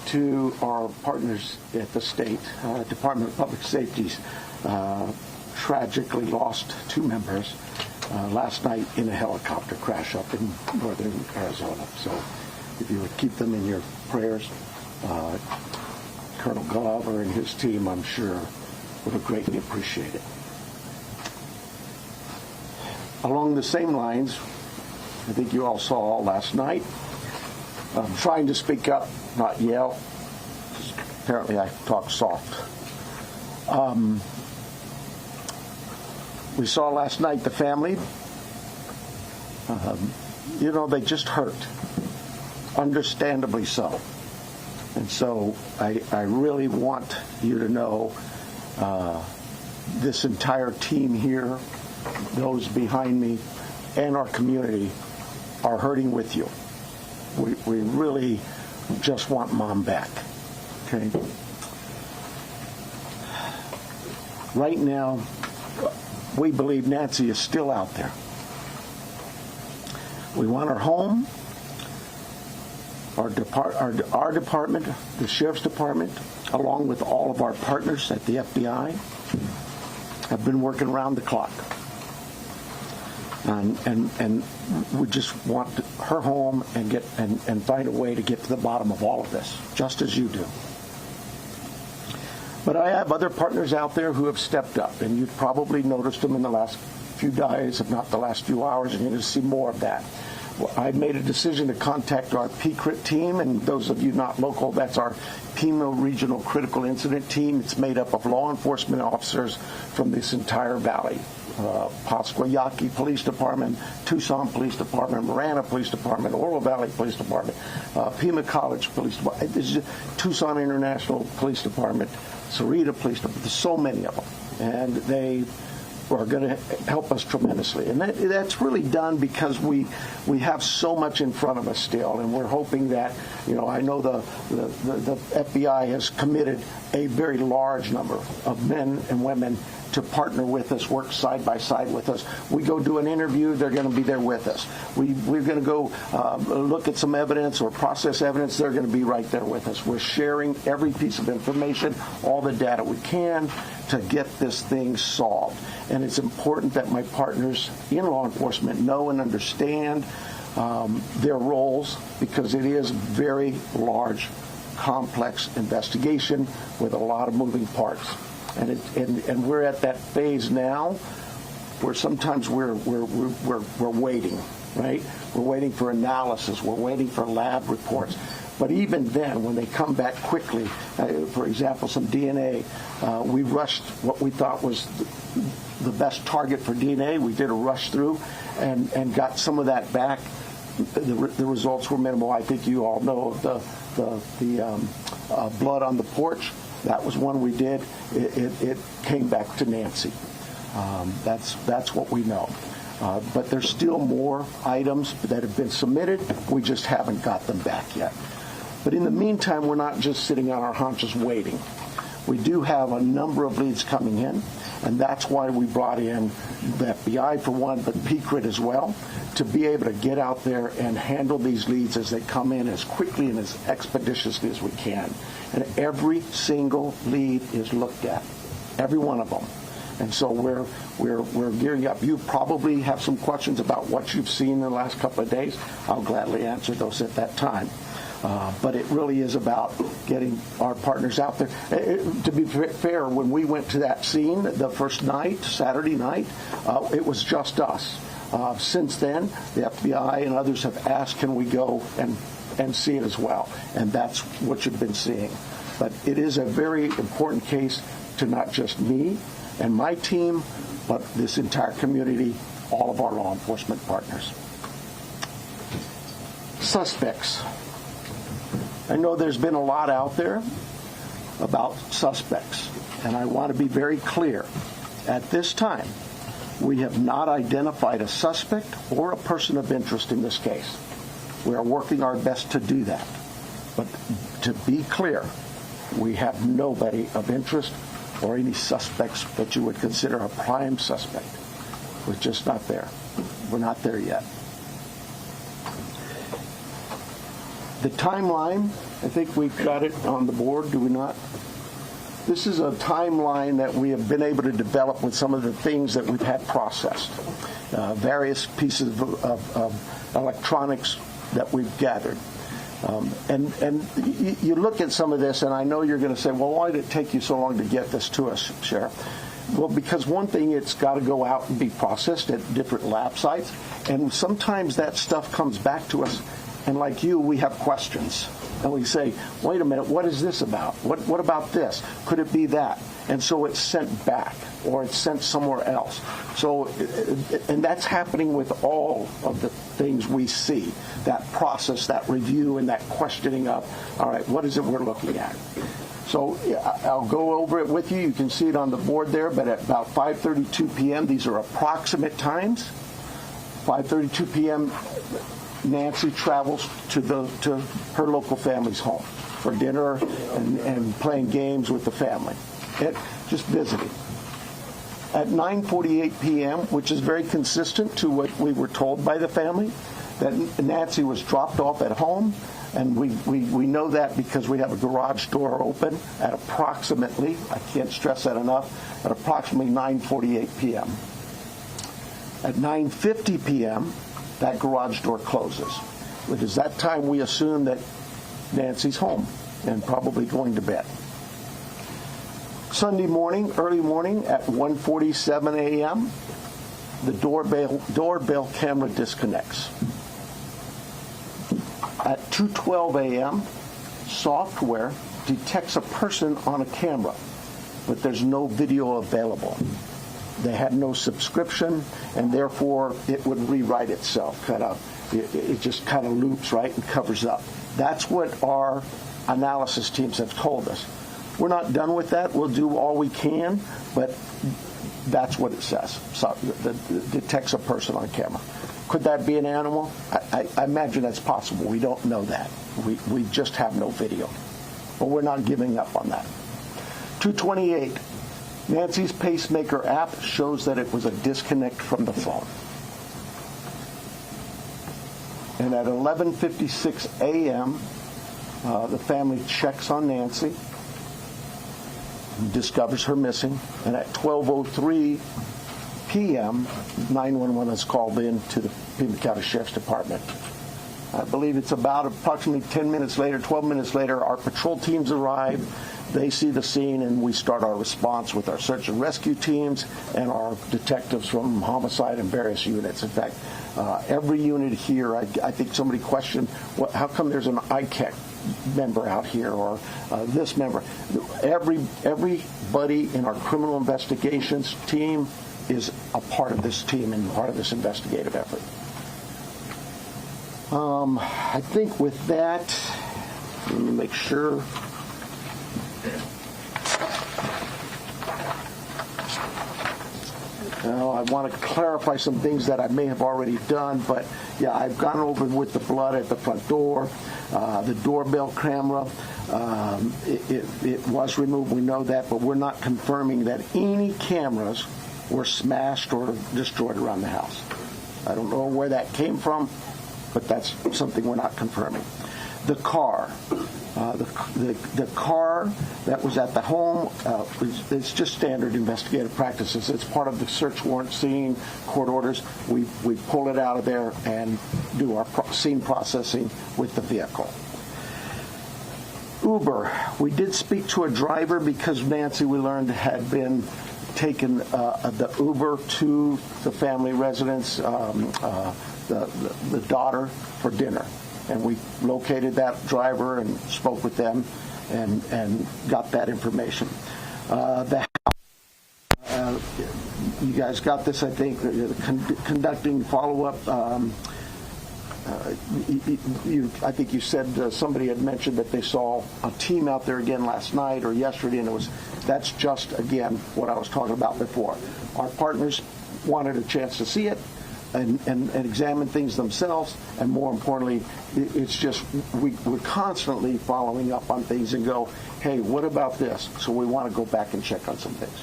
to our partners at the state. Department of Public Safety's tragically lost 2 members last night in a helicopter crash up in northern Arizona. So if you would keep them in your prayers, Colonel Glover and his team, I'm sure, would greatly appreciate it. Along the same lines, I think you all saw last night, I'm trying to speak up, not yell. Apparently I talk soft. We saw last night the family. They just hurt. Understandably so. And so I really want you to know this entire team here, those behind me, and our community are hurting with you. We really just want Mom back. Okay? Right now, we believe Nancy is still out there. We want her home. Our department, the Sheriff's Department, along with all of our partners at the FBI, have been working around the clock. And we just want her home and find a way to get to the bottom of all of this, just as you do. But I have other partners out there who have stepped up, and you've probably noticed them in the last few days, if not the last few hours, and you're going to see more of that. Well, I made a decision to contact our PCRIT team, and those of you not local, that's our Pima Regional Critical Incident Team. It's made up of law enforcement officers from this entire valley. Pasquayaki Police Department, Tucson Police Department, Marana Police Department, Oro Valley Police Department, Pima College Police Department, Tucson International Police Department, Sarita Police Department. There's so many of them, and they are going to help us tremendously. And that's really done because we have so much in front of us still, and we're hoping that, I know the FBI has committed a very large number of men and women to partner with us, work side by side with us. We go do an interview, they're going to be there with us. We're going to go look at some evidence or process evidence, they're going to be right there with us. We're sharing every piece of information, all the data we can to get this thing solved. And it's important that my partners in law enforcement know and understand their roles, because it is a very large, complex investigation with a lot of moving parts. And we're at that phase now where sometimes we're waiting, right? We're waiting for analysis. We're waiting for lab reports. But even then, when they come back quickly, for example, some DNA, we rushed what we thought was the best target for DNA. We did a rush through and got some of that back. The results were minimal. I think you all know of the blood on the porch. That was one we did. It came back to Nancy. That's what we know. But there's still more items that have been submitted. We just haven't got them back yet. But in the meantime, we're not just sitting on our haunches waiting. We do have a number of leads coming in, and that's why we brought in the FBI for one, but PCRIT as well, to be able to get out there and handle these leads as they come in as quickly and as expeditiously as we can. And every single lead is looked at, every one of them. And so we're gearing up. You probably have some questions about what you've seen in the last couple of days. I'll gladly answer those at that time. But it really is about getting our partners out there. To be fair, when we went to that scene the first night, Saturday night, it was just us. Since then, the FBI and others have asked, can we go and see it as well? And that's what you've been seeing. But it is a very important case to not just me and my team, but this entire community, all of our law enforcement partners. Suspects. I know there's been a lot out there about suspects, and I want to be very clear. At this time, we have not identified a suspect or a person of interest in this case. We are working our best to do that. But to be clear, we have nobody of interest or any suspects that you would consider a prime suspect. We're just not there. We're not there yet. The timeline, I think we've got it on the board, do we not? This is a timeline that we have been able to develop with some of the things that we've had processed. Various pieces of electronics that we've gathered. And you look at some of this, and I know you're going to say, well, why did it take you so long to get this to us, Sheriff? Well, because one thing, it's got to go out and be processed at different lab sites. And sometimes that stuff comes back to us, and like you, we have questions. And we say, wait a minute, what is this about? What about this? Could it be that? And so it's sent back, or it's sent somewhere else. So, and that's happening with all of the things we see, that process, that review, and that questioning of, all right, what is it we're looking at? So I'll go over it with you. You can see it on the board there, but at about 5:32 p.m., these are approximate times. 5:32 p.m., Nancy travels to her local family's home for dinner and playing games with the family. Just visiting. At 9:48 p.m., which is very consistent to what we were told by the family, that Nancy was dropped off at home, and we know that because we have a garage door open at approximately, I can't stress that enough, at approximately 9:48 p.m. At 9:50 p.m., that garage door closes. It is that time we assume that Nancy's home and probably going to bed. Sunday morning, early morning at 1:47 a.m., the doorbell camera disconnects. At 2:12 a.m., software detects a person on a camera, but there's no video available. They had no subscription, and therefore it would rewrite itself. It just kind of loops, right, and covers up. That's what our analysis teams have told us. We're not done with that. We'll do all we can, but that's what it says. So it detects a person on camera. Could that be an animal? I imagine that's possible. We don't know that. We just have no video. But we're not giving up on that. 2:28. Nancy's pacemaker app shows that it was a disconnect from the phone. And at 11:56 a.m., the family checks on Nancy, discovers her missing, and at 12:03 p.m., 911 is called in to the Pima County Sheriff's Department. I believe it's about approximately 10 minutes later, 12 minutes later, our patrol teams arrive. They see the scene, and we start our response with our search and rescue teams and our detectives from homicide and various units. In fact, every unit here, I think somebody questioned, how come there's an ICAC member out here or this member? Everybody in our criminal investigations team is a part of this team and part of this investigative effort. I think with that, let me make sure. I want to clarify some things that I may have already done, but yeah, I've gone over with the blood at the front door, the doorbell camera. It was removed, we know that, but we're not confirming that any cameras were smashed or destroyed around the house. I don't know where that came from, but that's something we're not confirming. The car. The car that was at the home, it's just standard investigative practices. It's part of the search warrant scene, court orders. We pull it out of there and do our scene processing with the vehicle. Uber. We did speak to a driver because Nancy, we learned, had been taken the Uber to the family residence, the daughter, for dinner. And we located that driver and spoke with them and got that information. You guys got this, I think, conducting follow-up. I think you said somebody had mentioned that they saw a team out there again last night or yesterday, and that's just, again, what I was talking about before. Our partners wanted a chance to see it and examine things themselves, and more importantly, it's just we're constantly following up on things and go, hey, what about this? So we want to go back and check on some things.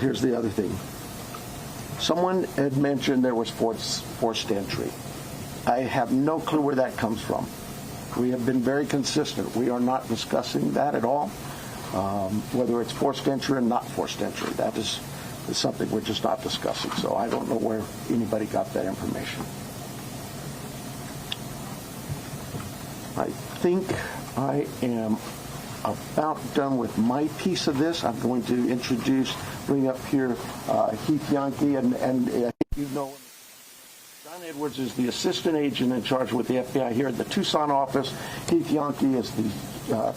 Here's the other thing. Someone had mentioned there was forced entry. I have no clue where that comes from. We have been very consistent. We are not discussing that at all, whether it's forced entry or not forced entry. That is something we're just not discussing. So I don't know where anybody got that information. I think I am about done with my piece of this. I'm going to bring up here Heath Yankee, and you know, John Edwards is the assistant agent in charge with the FBI here at the Tucson office. Heath Yankee is the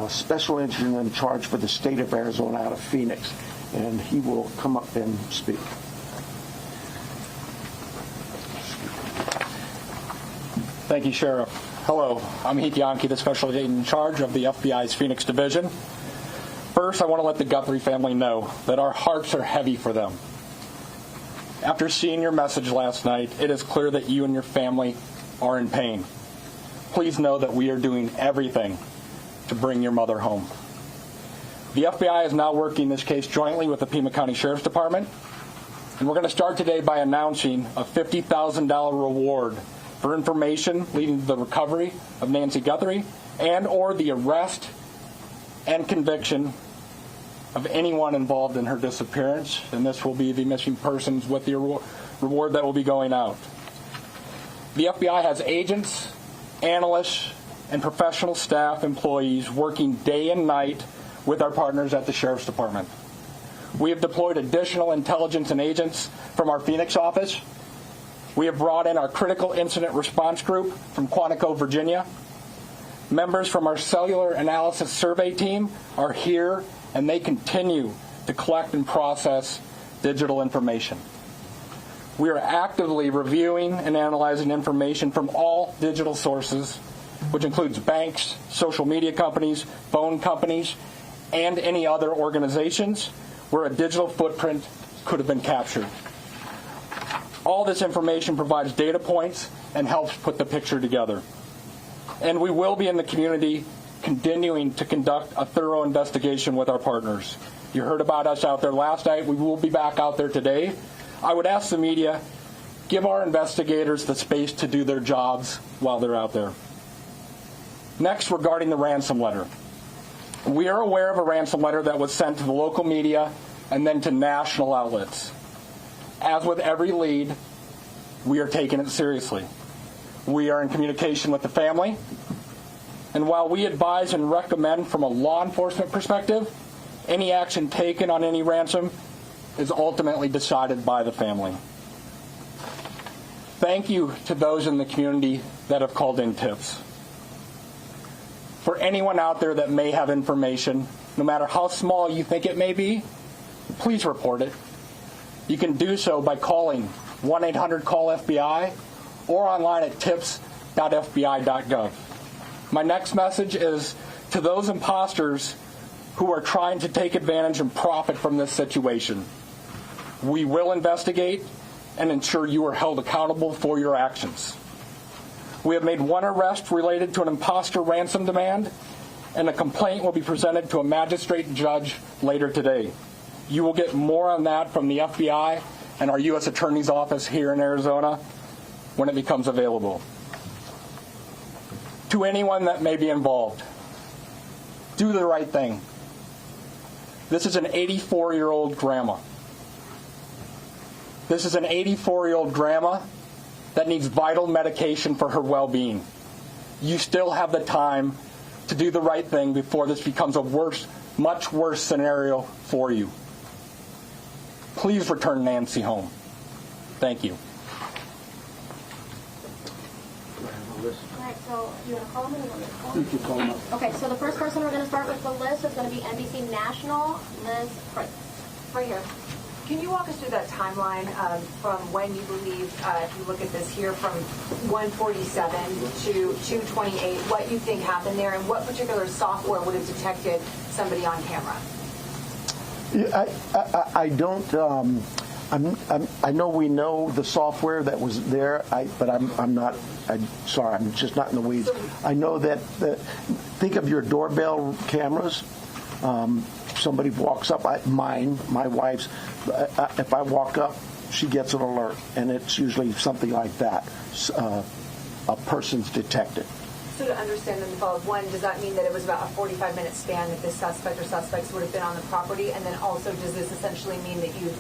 special agent in charge for the state of Arizona out of Phoenix, and he will come up and speak. Thank you, Sheriff. Hello, I'm Heath Yankee, the special agent in charge of the FBI's Phoenix Division. First, I want to let the Guthrie family know that our hearts are heavy for them. After seeing your message last night, it is clear that you and your family are in pain. Please know that we are doing everything to bring your mother home. The FBI is now working this case jointly with the Pima County Sheriff's Department, and we're going to start today by announcing a $50,000 reward for information leading to the recovery of Nancy Guthrie and or the arrest and conviction of anyone involved in her disappearance, and this will be the missing persons with the reward that will be going out. The FBI has agents, analysts, and professional staff employees working day and night with our partners at the Sheriff's Department. We have deployed additional intelligence and agents from our Phoenix office. We have brought in our Critical Incident Response Group from Quantico, Virginia. Members from our Cellular Analysis Survey team are here, and they continue to collect and process digital information. We are actively reviewing and analyzing information from all digital sources, which includes banks, social media companies, phone companies, and any other organizations where a digital footprint could have been captured. All this information provides data points and helps put the picture together. And we will be in the community continuing to conduct a thorough investigation with our partners. You heard about us out there last night. We will be back out there today. I would ask the media, give our investigators the space to do their jobs while they're out there. Next, regarding the ransom letter. We are aware of a ransom letter that was sent to the local media and then to national outlets. As with every lead, we are taking it seriously. We are in communication with the family, and while we advise and recommend from a law enforcement perspective, any action taken on any ransom is ultimately decided by the family. Thank you to those in the community that have called in tips. For anyone out there that may have information, no matter how small you think it may be, please report it. You can do so by calling 1-800-CALL-FBI or online at tips.fbi.gov. My next message is to those imposters who are trying to take advantage and profit from this situation. We will investigate and ensure you are held accountable for your actions. We have made one arrest related to an imposter ransom demand, and a complaint will be presented to a magistrate judge later today. You will get more on that from the FBI and our U.S. Attorney's Office here in Arizona when it becomes available. To anyone that may be involved, do the right thing. This is an 84-year-old grandma. This is an 84-year-old grandma that needs vital medication for her well-being. You still have the time to do the right thing before this becomes a much worse scenario for you. Please return Nancy home. Thank you. All right, so you want to call them or you want me to call them? You can call them up. Okay, so the first person we're going to start with the list is going to be NBC National, Liz Price. Right here. Can you walk us through that timeline from when you believe, if you look at this here, from 147 to 228, what you think happened there, and what particular software would have detected somebody on camera? I don't. I know we know the software that was there, but I'm not. I'm sorry, I'm just not in the weeds. I know that. Think of your doorbell cameras. Somebody walks up. My wife's. If I walk up she gets an alert, and it's usually something like that. A person's detected. So to understand them involved, one, does that mean that it was about a 45-minute span that this suspect or suspects would have been on the property? And then also, does this essentially mean that you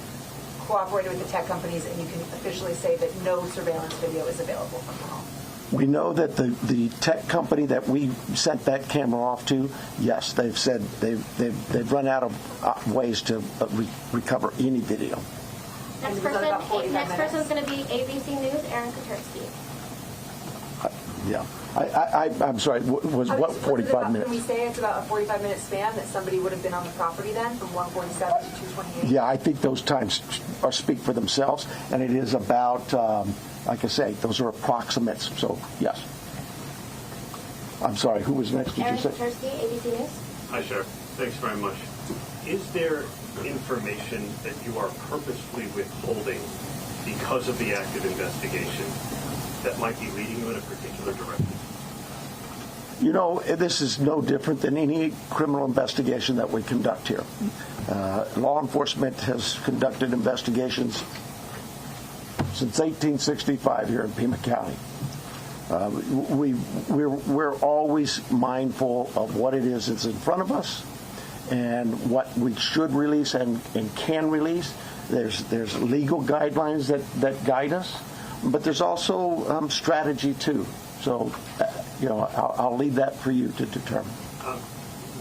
cooperated with the tech companies and you can officially say that no surveillance video is available from the home? We know that the tech company that we sent that camera off to, yes, they've said they've run out of ways to recover any video. Next person is going to be ABC News, Aaron Katursky. Yeah. I'm sorry, was what 45 minutes? Can we say it's about a 45-minute span that somebody would have been on the property then, from 147 to 228? Yeah, I think those times speak for themselves, and it is about, like I say, those are approximates, so yes. I'm sorry, who was next, did Aaron you say? Katursky, ABC News. Hi, Sheriff. Thanks very much. Is there information that you are purposefully withholding because of the active investigation that might be leading you in a particular direction? You know, this is no different than any criminal investigation that we conduct here. Law enforcement has conducted investigations since 1865 here in Pima County. We're always mindful of what it is that's in front of us and what we should release and can release. There's legal guidelines that guide us, but there's also strategy too. So, I'll leave that for you to determine.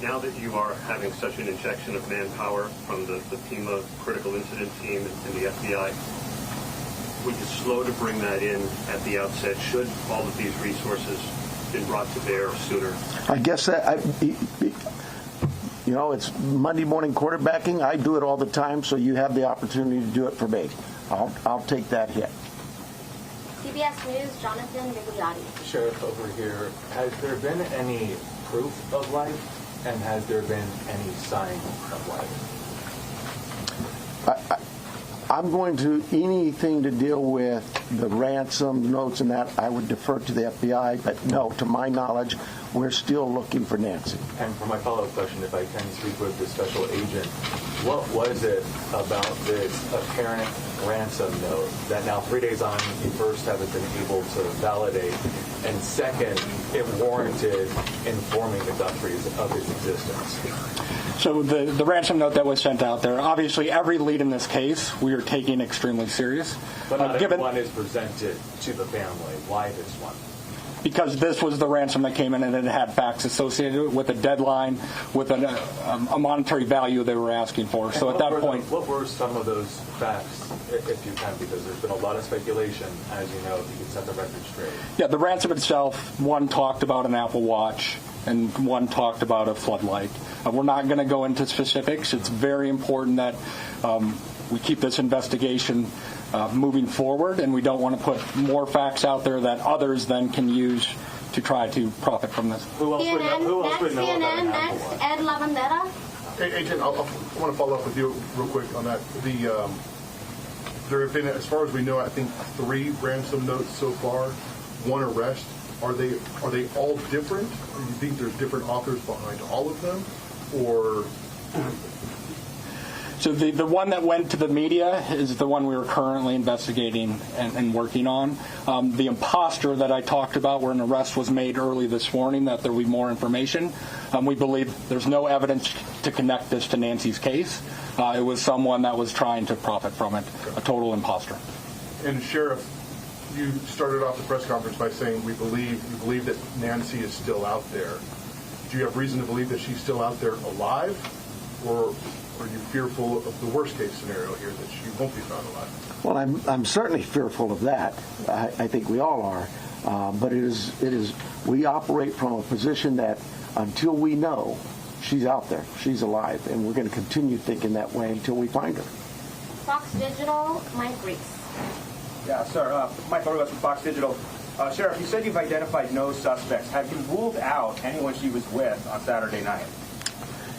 Now that you are having such an injection of manpower from the Pima critical incident team and the FBI, would you slow to bring that in at the outset? Should all of these resources been brought to bear sooner? I guess that, it's Monday morning quarterbacking. I do it all the time, so you have the opportunity to do it for me. I'll take that hit. CBS News, Jonathan Vigliotti. Sheriff, over here, has there been any proof of life, and has there been any sign of life? I'm going to anything to deal with the ransom notes and that. I would defer to the FBI, but no, to my knowledge, we're still looking for Nancy. And for my follow-up question, if I can speak with the special agent, what was it about this apparent ransom note that now 3 days on you first haven't been able to validate, and second, it warranted informing the Guthries of its existence? So the ransom note that was sent out there, obviously every lead in this case we are taking extremely serious. But not everyone is presented to the family. Why this one? Because this was the ransom that came in and it had facts associated with a deadline, with a monetary value they were asking for. So at that point... What were some of those facts, if you can, because there's been a lot of speculation, as you know, if you can set the record straight. Yeah, the ransom itself, one talked about an Apple Watch and one talked about a floodlight. We're not going to go into specifics. It's very important that we keep this investigation moving forward, and we don't want to put more facts out there that others then can use to try to profit from this. Who else would know about CNN, an next, Apple Watch? Ed Lavandera. Hey, Agent, I want to follow up with you real quick on that. There have been, as far as we know, I think 3 ransom notes so far, 1 arrest. Are they all different? Or you think there's different authors behind all of them, or? So the one that went to the media is the one we are currently investigating and working on. The imposter that I talked about, where an arrest was made early this morning, that there will be more information. We believe there's no evidence to connect this to Nancy's case. It was someone that was trying to profit from it, a total imposter. And Sheriff, you started off the press conference by saying you believe that Nancy is still out there. Do you have reason to believe that she's still out there alive, or are you fearful of the worst case scenario here, that she won't be found alive? Well, I'm certainly fearful of that. I think we all are. But it is we operate from a position that until we know she's out there, she's alive, and we're going to continue thinking that way until we find her. Fox Digital, Mike Reese. Yeah, sir. Michael Ruiz from Fox Digital. Sheriff, you said you've identified no suspects. Have you ruled out anyone she was with on Saturday night?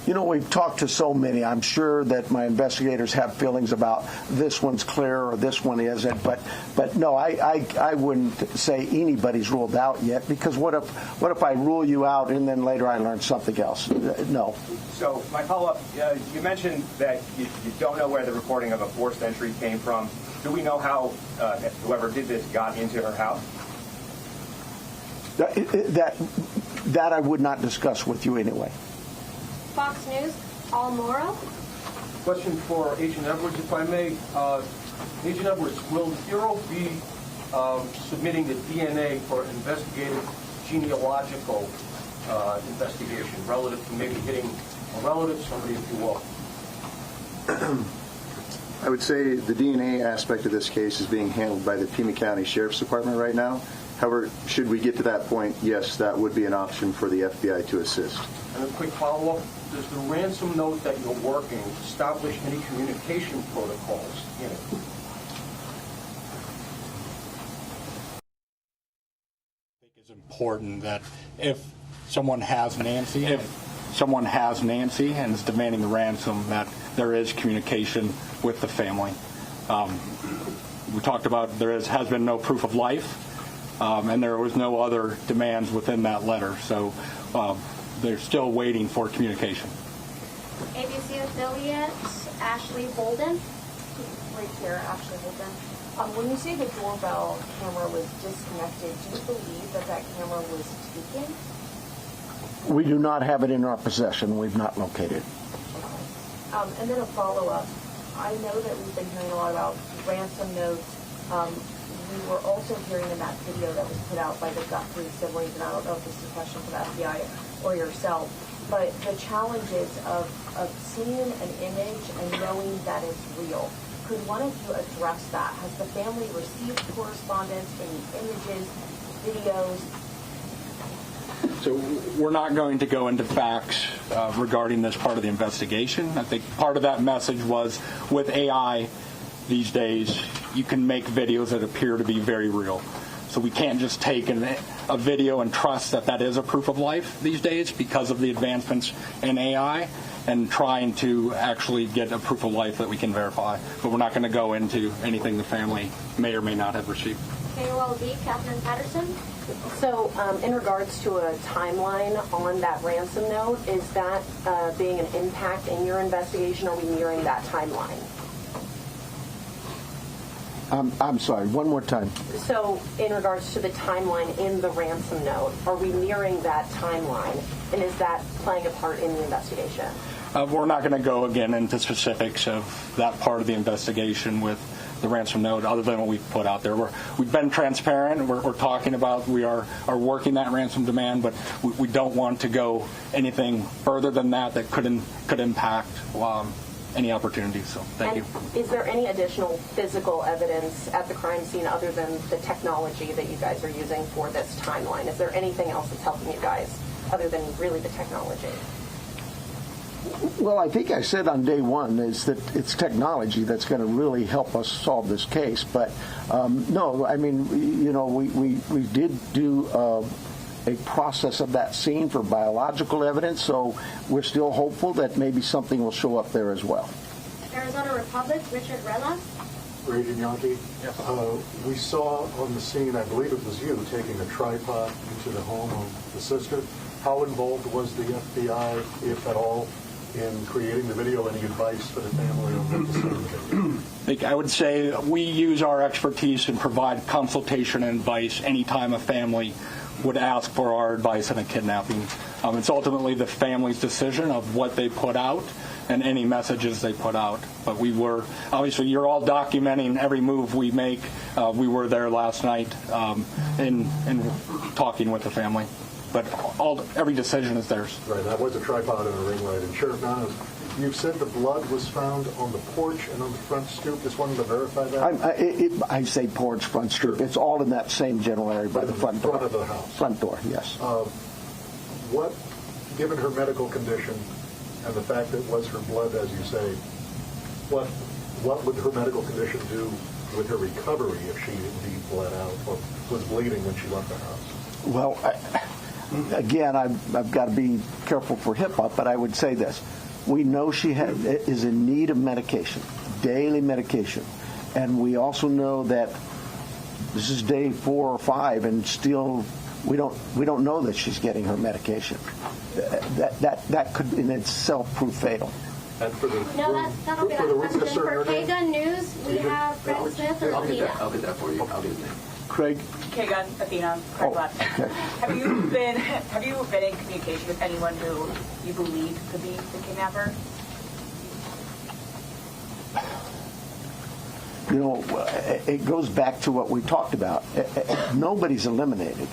You know, we've talked to so many. I'm sure that my investigators have feelings about this one's clear or this one isn't. But no, I wouldn't say anybody's ruled out yet, because what if I rule you out and then later I learn something else? No. So my follow-up, you mentioned that you don't know where the recording of a forced entry came from. Do we know how whoever did this got into her house? That I would not discuss with you anyway. Fox News, Almora. Question for Agent Edwards, if I may. Agent Edwards, will Hero be submitting the DNA for investigative genealogical investigation relative to maybe hitting a relative, somebody, if you will? I would say the DNA aspect of this case is being handled by the Pima County Sheriff's Department right now. However, should we get to that point, yes, that would be an option for the FBI to assist. And a quick follow-up, does the ransom note that you're working establish any communication protocols in it? It's important that if someone has Nancy and is demanding the ransom, that there is communication with the family. We talked about has been no proof of life, and there was no other demands within that letter. So they're still waiting for communication. ABC affiliate, Ashley Holden. Right here, Ashley Holden. When you say the doorbell camera was disconnected, do you believe that camera was taken? We do not have it in our possession. We've not located it. And then a follow-up. I know that we've been hearing a lot about ransom notes. We were also hearing in that video that was put out by the Guthrie siblings, and I don't know if this is a question for the FBI or yourself, but the challenges of seeing an image and knowing that it's real. Could one of you address that? Has the family received correspondence, any images, videos? So we're not going to go into facts regarding this part of the investigation. I think part of that message was with AI these days, you can make videos that appear to be very real. So we can't just take a video and trust that is a proof of life these days because of the advancements in AI and trying to actually get a proof of life that we can verify. But we're not going to go into anything the family may or may not have received. KOLD, Catherine Patterson. So in regards to a timeline on that ransom note, is that being an impact in your investigation? Are we nearing that timeline? I'm sorry, one more time. So in regards to the timeline in the ransom note, are we nearing that timeline? And is that playing a part in the investigation? We're not going to go again into specifics of that part of the investigation with the ransom note other than what we've put out there. We've been transparent. We're talking about we are working that ransom demand, but we don't want to go anything further than that could impact any opportunities. So thank you. Is there any additional physical evidence at the crime scene other than the technology that you guys are using for this timeline? Is there anything else that's helping you guys other than really the technology? Well, I think I said on day one is that it's technology that's going to really help us solve this case. But no, I mean, we did do a process of that scene for biological evidence, so we're still hopeful that maybe something will show up there as well. Arizona Republic, Richard Rella. Agent Yankee, we saw on the scene, I believe it was you, taking a tripod into the home of the sister. How involved was the FBI, if at all, in creating the video? Any advice for the family on what to see in the video? I would say we use our expertise and provide consultation and advice anytime a family would ask for our advice on a kidnapping. It's ultimately the family's decision of what they put out and any messages they put out. But we were, obviously, you're all documenting every move we make. We were there last night in talking with the family. But every decision is theirs. Right, that was a tripod and a ring light. And Sheriff Nanos, you said the blood was found on the porch and on the front stoop. Just wanted to verify that. I say porch, front stoop. It's all in that same general area by the front door. Front of the house. Front door, yes. What, given her medical condition and the fact that it was her blood, as you say, what would her medical condition do with her recovery if she indeed bled out or was bleeding when she left the house? Well, again, I've got to be careful for HIPAA, but I would say this. We know she is in need of medication, daily medication. And we also know that this is day 4 or 5, and still we don't know that she's getting her medication. That could in itself prove fatal. And for the No, that'll be for the that question. witness, For her name? KGUN News, we have Fred Smith and Alina. I'll get that for you. I'll get his name. Craig? KGUN, Athena, Craig Black. Okay. Have you been in communication with anyone who you believe could be the kidnapper? You know, it goes back to what we talked about. Nobody's eliminated,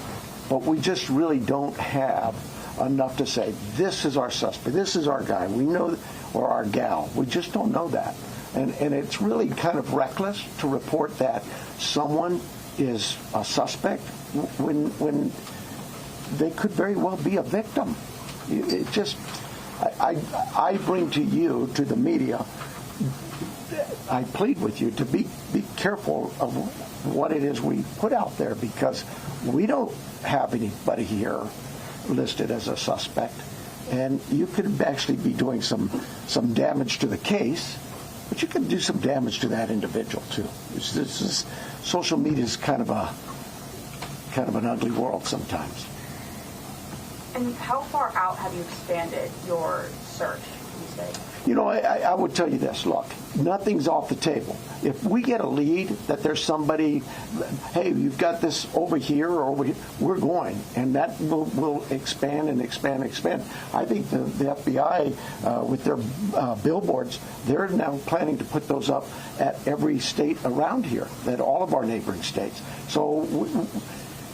but we just really don't have enough to say, this is our suspect, this is our guy, we know, or our gal. We just don't know that. And it's really kind of reckless to report that someone is a suspect when they could very well be a victim. It just, I bring to you, to the media, I plead with you to be careful of what it is we put out there, because we don't have anybody here listed as a suspect, and you could actually be doing some damage to the case, but you can do some damage to that individual too. Social media is kind of an ugly world sometimes. And how far out have you expanded your search, you say? You know, I would tell you this. Look, nothing's off the table. If we get a lead that there's somebody, hey, you've got this over here or over here, we're going. And that will expand and expand and expand. I think the FBI, with their billboards, they're now planning to put those up at every state around here, at all of our neighboring states. So,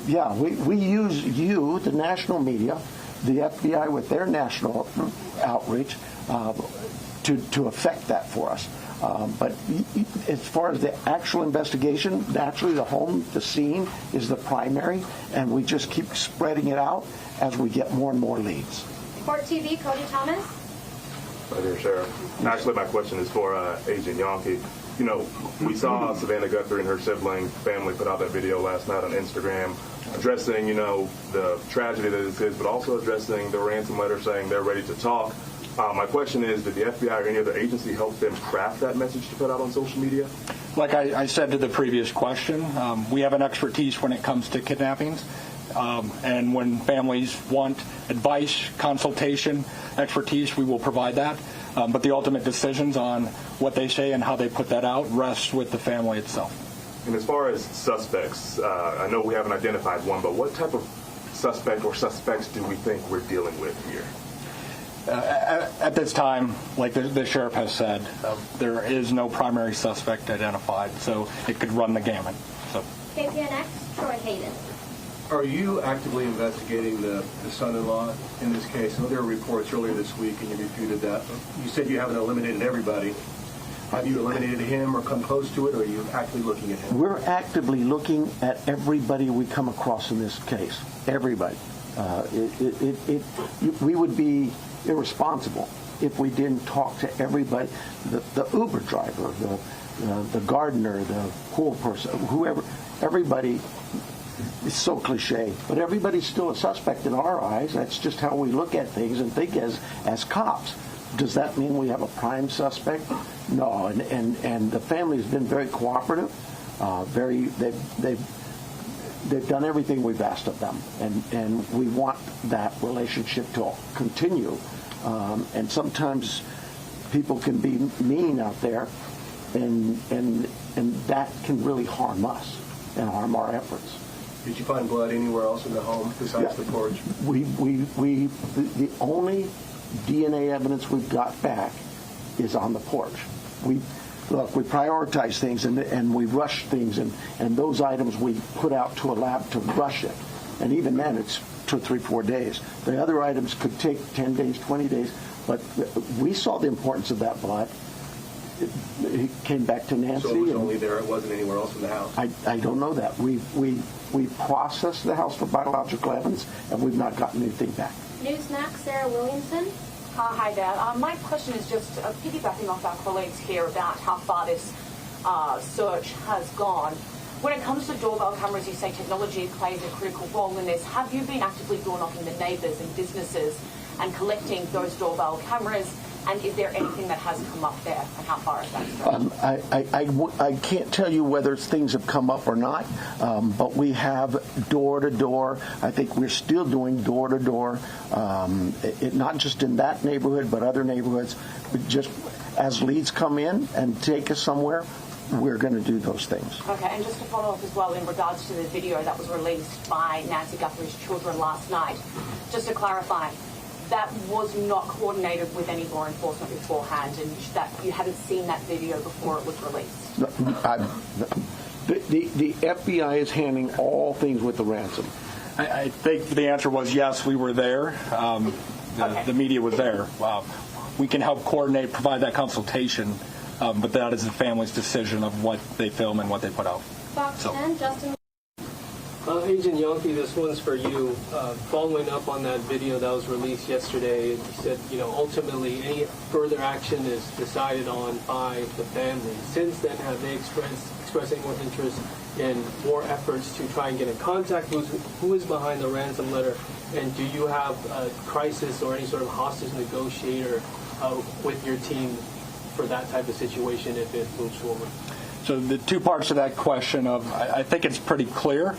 we use you, the national media, the FBI with their national outreach, to affect that for us. But as far as the actual investigation, naturally the scene is the primary, and we just keep spreading it out as we get more and more leads. Court TV, Cody Thomas. Hi there, Sheriff. Actually, my question is for Agent Yonke. You know, we saw Savannah Guthrie and her sibling family put out that video last night on Instagram addressing, the tragedy that this is, but also addressing the ransom letter saying they're ready to talk. My question is, did the FBI or any other agency help them craft that message to put out on social media? Like I said to the previous question, we have an expertise when it comes to kidnappings. And when families want advice, consultation, expertise, we will provide that. But the ultimate decisions on what they say and how they put that out rests with the family itself. And as far as suspects, I know we haven't identified one, but what type of suspect or suspects do we think we're dealing with here? At this time, like the sheriff has said, there is no primary suspect identified, so it could run the gamut. So. KPNX, Troy Hayden. Are you actively investigating the son-in-law in this case? I know there were reports earlier this week, and you refuted that. You said you haven't eliminated everybody. Have you eliminated him or come close to it, or are you actively looking at him? We're actively looking at everybody we come across in this case. Everybody. We would be irresponsible if we didn't talk to everybody. The Uber driver, the gardener, the pool person, whoever, everybody. It's so cliche, but everybody's still a suspect in our eyes. That's just how we look at things and think as cops. Does that mean we have a prime suspect? No, and the family has been very cooperative. They've done everything we've asked of them, and we want that relationship to continue. And sometimes people can be mean out there, and that can really harm us and harm our efforts. Did you find blood anywhere else in the home besides the porch? The only DNA evidence we've got back is on the porch. We prioritize things and we rush things, and those items we put out to a lab to rush it. And even then, it's 2, 3, 4 days. The other items could take 10 days, 20 days, but we saw the importance of that blood. It came back to Nancy. So it was only there, it wasn't anywhere else in the house? I don't know that. We processed the house for biological evidence, and we've not gotten anything back. Newsmax, Sarah Williamson. Hi there. My question is just piggybacking off our colleagues here about how far this search has gone. When it comes to doorbell cameras, you say technology plays a critical role in this. Have you been actively door knocking the neighbours and businesses and collecting those doorbell cameras? And is there anything that has come up there, and how far is that? I can't tell you whether things have come up or not, but we have door-to-door. I think we're still doing door-to-door, not just in that neighborhood, but other neighborhoods. Just as leads come in and take us somewhere, we're going to do those things. Okay, and just to follow up as well in regards to the video that was released by Nancy Guthrie's children last night, just to clarify, that was not coordinated with any law enforcement beforehand, and that you hadn't seen that video before it was released? The FBI is handling all things with the ransom. I think the answer was yes, we were there. The media was there. We can help coordinate, provide that consultation, but that is the family's decision of what they film and what they put out. Fox 10, Justin. Agent Yonke, this one's for you. Following up on that video that was released yesterday, you said, ultimately any further action is decided on by the family. Since then, have they expressed any more interest in more efforts to try and get in contact? Who is behind the ransom letter? And do you have a crisis or any sort of hostage negotiator with your team for that type of situation if it moves forward? So the two parts of that question I think it's pretty clear.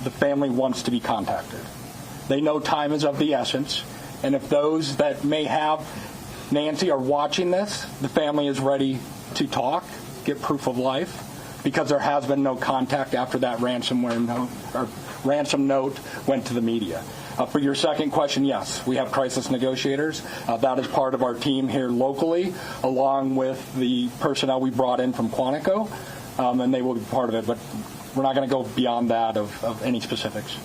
The family wants to be contacted. They know time is of the essence. And if those that may have Nancy are watching this, the family is ready to talk, get proof of life, because there has been no contact after that ransom note went to the media. For your second question, yes, we have crisis negotiators. That is part of our team here locally, along with the personnel we brought in from Quantico, and they will be part of it. But we're not going to go beyond that of any specifics.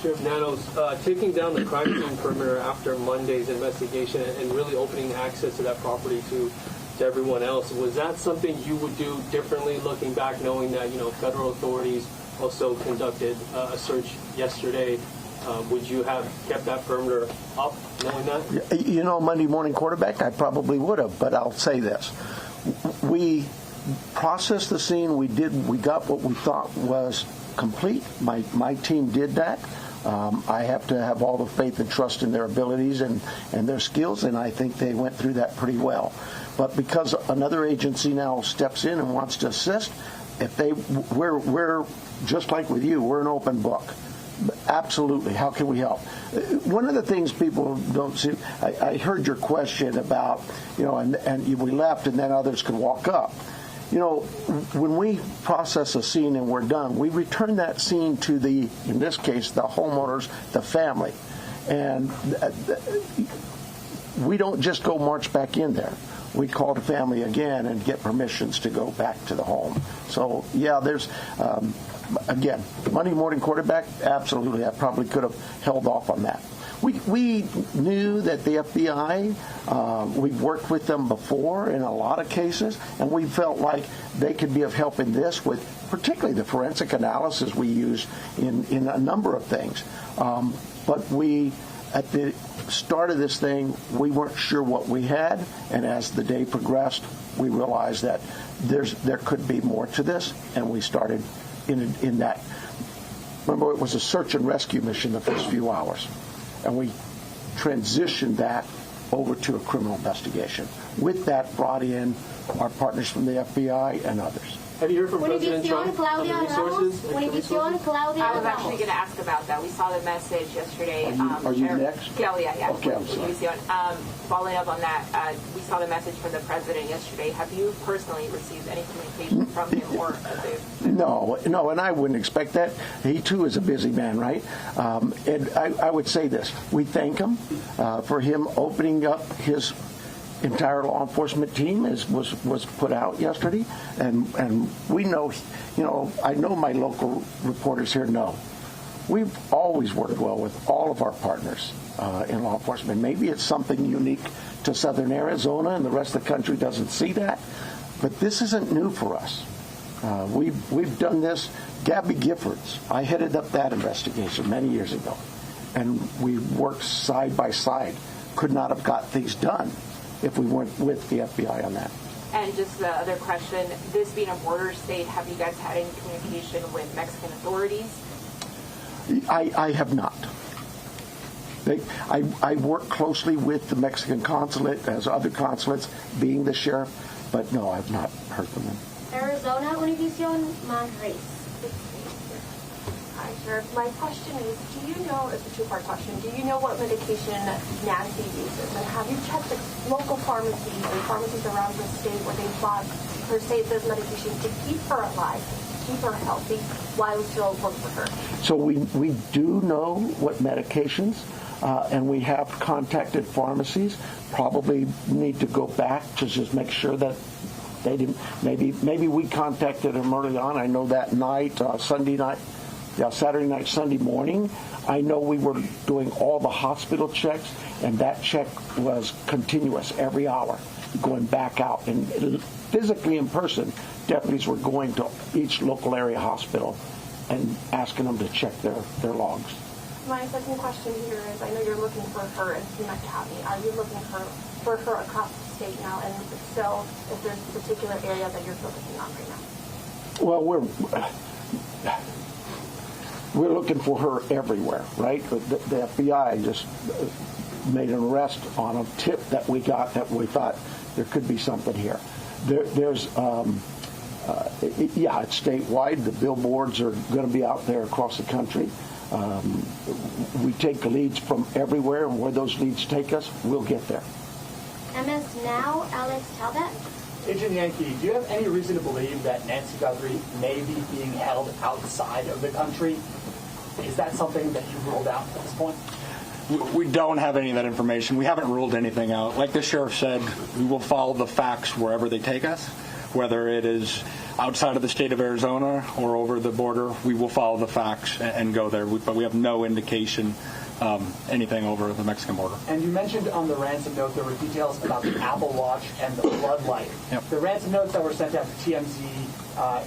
Sheriff Nanos, taking down the crime scene perimeter after Monday's investigation and really opening access to that property to everyone else, was that something you would do differently looking back, knowing that federal authorities also conducted a search yesterday? Would you have kept that perimeter up, knowing that? Monday morning quarterback, I probably would have, but I'll say this. We processed the scene. We got what we thought was complete. My team did that. I have to have all the faith and trust in their abilities and their skills, and I think they went through that pretty well. But because another agency now steps in and wants to assist, we're just like with you, we're an open book. Absolutely. How can we help? One of the things people don't see, I heard your question about, and we left and then others could walk up. When we process a scene and we're done, we return that scene to in this case, the homeowners, the family. And we don't just go march back in there. We call the family again and get permissions to go back to the home. So, yeah, there's... Again, Monday morning quarterback, absolutely. I probably could have held off on that. We knew that the FBI, we've worked with them before in a lot of cases, and we felt like they could be of help in this with particularly the forensic analysis we use in a number of things. But at the start of this thing, we weren't sure what we had, and as the day progressed, we realized that there could be more to this, and we started in that. Remember, it was a search and rescue mission the first few hours, and we transitioned that over to a criminal investigation. With that, brought in our partners from the FBI and others. Have you heard from President Trump on the resources? I was actually going to ask about that. We saw the message yesterday. Are you next? Yeah. Okay, I'm sorry. Following up on that, we saw the message from the president yesterday. Have you personally received any communication from him or No, and I wouldn't expect that. He, too, is a busy man, right? And I would say this. We thank him for him opening up his entire law enforcement team was put out yesterday, and we know, I know my local reporters here know. We've always worked well with all of our partners in law enforcement. Maybe it's something unique to southern Arizona and the rest of the country doesn't see that, but this isn't new for us. We've done this. Gabby Giffords, I headed up that investigation many years ago, and we worked side by side. Could not have got things done if we weren't with the FBI on that. And just the other question, this being a border state, have you guys had any communication with Mexican authorities? I have not. I work closely with the Mexican consulate, as other consulates, being the sheriff, but no, I've not heard from them. Arizona Univision Madrid. Hi, Sheriff. My question is, do you know, it's a two-part question, do you know what medication Nancy uses? And have you checked the local pharmacies and pharmacies around the state where they bought her state this medication to keep her alive, keep her healthy, while we still work for her? So we do know what medications, and we have contacted pharmacies. Probably need to go back to just make sure that they didn't. Maybe we contacted them early on. I know that night, Sunday night. Yeah, Saturday night, Sunday morning, I know we were doing all the hospital checks, and that check was continuous every hour, going back out. And physically in person, deputies were going to each local area hospital and asking them to check their logs. My second question here is, I know you're looking for her in Pima County. Are you looking for her across the state now? And if so, is there a particular area that you're focusing on right now? Well, we're looking for her everywhere, right? The FBI just made an arrest on a tip that we got that we thought there could be something here. It's statewide. The billboards are going to be out there across the country. We take leads from everywhere, and where those leads take us, we'll get there. MS Now, Alex Talbot. Agent Yankee, do you have any reason to believe that Nancy Guthrie may be being held outside of the country? Is that something that you've ruled out at this point? We don't have any of that information. We haven't ruled anything out. Like the sheriff said, we will follow the facts wherever they take us, whether it is outside of the state of Arizona or over the border. We will follow the facts and go there. But we have no indication anything over the Mexican border. And you mentioned on the ransom note there were details about the Apple Watch and the floodlight. Yep. The ransom notes that were sent out to TMZ,